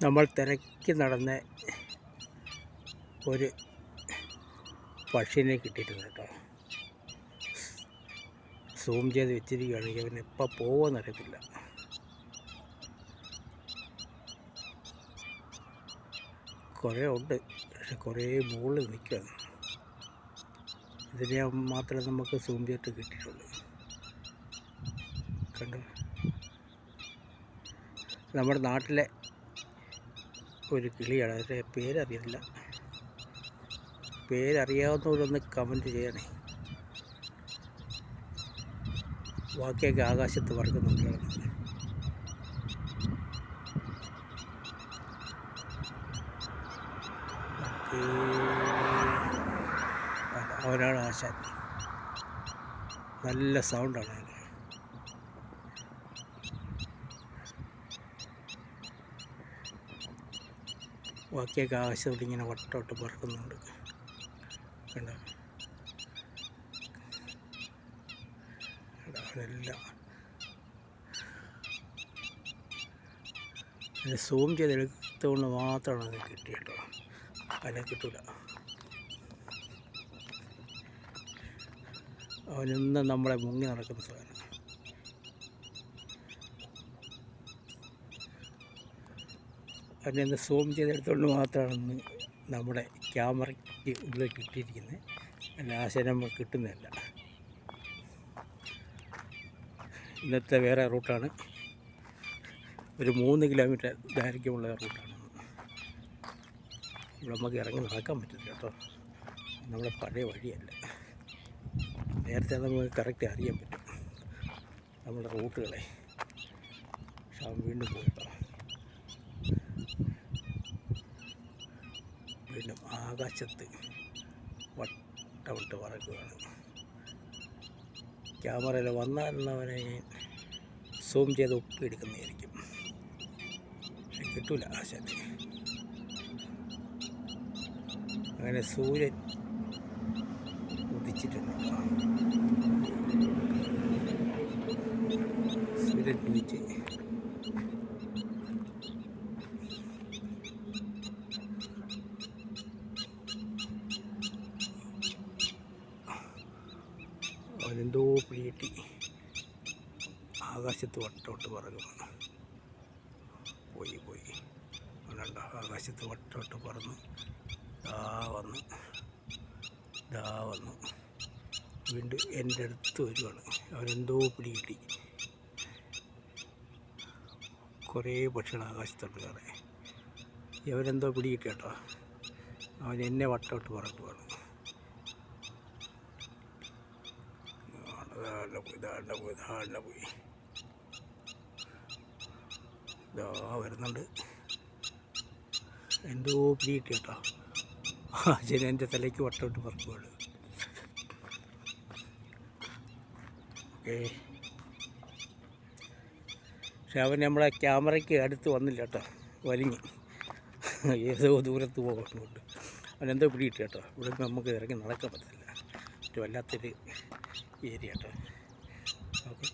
നമ്മൾ തിരക്കി നടന്ന ഒരു പക്ഷിനെ കിട്ടിയിട്ടുണ്ട് കേട്ടോ. സൂം ചെയ്ത് വെച്ചിരിക്കുകയാണെങ്കിൽ അവന് എപ്പോൾ പോകുമെന്നറിയത്തില്ല. കുറേ ഉണ്ട്, പക്ഷെ കുറേ മുകളിൽ നിൽക്കുകയാണ്. ഇതിനെ മാത്രമേ നമുക്ക് സൂം ചെയ്തിട്ട് കിട്ടിയിട്ടുള്ളൂ. കണ്ടോ, നമ്മുടെ നാട്ടിലെ ഒരു കിളിയാണ്. അതിൻ്റെ പേരറിയില്ല. പേരറിയാവുന്നവരൊന്ന് കമൻറ്റ് ചെയ്യണേ. ബാക്കിയൊക്കെ ആകാശത്ത് പറക്കുന്നുണ്ട് കിടന്ന്. അവനാണ് ആശാൻ. നല്ല സൗണ്ടാണ് അതിന്. ബാക്കിയൊക്കെ ആകാശത്തോട്ട് ഇങ്ങനെ വട്ടോട്ട് പറക്കുന്നുണ്ട്. കണ്ടോ, അവനെല്ലാം അതിന് സൂം ചെയ്തെടുത്തുകൊണ്ട് മാത്രമാണ് അത് കിട്ടിയത് കേട്ടോ. അതിനെ കിട്ടൂല. അവനെന്നും നമ്മളെ മുങ്ങി നടക്കുന്ന സാധനം. അതിനെ സൂം ചെയ്തെടുത്തുകൊണ്ട് മാത്രമാണ് നമ്മുടെ ക്യാമറയ്ക്ക് ഉള്ളിൽ കിട്ടിയിരിക്കുന്നത്. അല്ല, ആശയം നമുക്ക് കിട്ടുന്നതല്ല. ഇന്നത്തെ വേറെ റൂട്ടാണ്. ഒരു 3 കിലോമീറ്റർ ദൈർഘ്യമുള്ള റൂട്ടാണ്. ഇവിടെ നമുക്ക് ഇറങ്ങി നടക്കാൻ പറ്റില്ല കേട്ടോ. നമ്മുടെ പഴയ വഴിയല്ല. നേരത്തെ നമുക്ക് കറക്റ്റ് അറിയാൻ പറ്റും നമ്മുടെ റൂട്ടുകളെ. പക്ഷെ വീണ്ടും പോയിട്ടോ. വീണ്ടും ആകാശത്ത് വട്ടമിട്ട് പറക്കുകയാണ്. ക്യാമറയിൽ വന്നവനെ സൂം ചെയ്ത് ഒപ്പിയെടുക്കുന്നതായിരിക്കും. പക്ഷെ കിട്ടൂല ആശാന്. അങ്ങനെ സൂര്യൻ ഉദിച്ചിട്ടുണ്ട്. സൂര്യൻ ഉദിച്ച് അവനെന്തോ പിടികിട്ടി ആകാശത്ത് വട്ടോട്ട് പറക്കുന്നു. പോയി അവനുണ്ടോ, ആകാശത്ത് വട്ടോട്ട് പറന്ന് വന്നു വീണ്ടും എൻ്റെ അടുത്ത് വരുവാണ്. അവനെന്തോ പിടികിട്ടി. കുറേ പക്ഷികൾ ആകാശത്തുണ്ട് കാണേ. അവനെന്തോ പിടികിട്ടി കേട്ടോ. അവൻ എന്നെ വട്ടോട്ട് പറക്കുവാണ്. പോയി വരുന്നുണ്ട്. എന്തോ പിടികിട്ടി കേട്ടോ. ശരി, എൻ്റെ തലയ്ക്ക് വട്ടോട്ട് പറക്കുവാണ്. ഓക്കെ, പക്ഷെ അവൻ നമ്മളെ ക്യാമറയ്ക്ക് അടുത്ത് വന്നില്ല കേട്ടോ. വലിഞ്ഞ് ഏതോ ദൂരത്ത് പോകുന്നുണ്ട്. അവനെന്തോ പിടികിട്ടി കേട്ടോ. ഇവിടെ നമുക്ക് ഇറങ്ങി നടക്കാൻ പറ്റില്ല. വല്ലാത്തൊരു ഏരിയ കേട്ടോ. ഓക്കെ.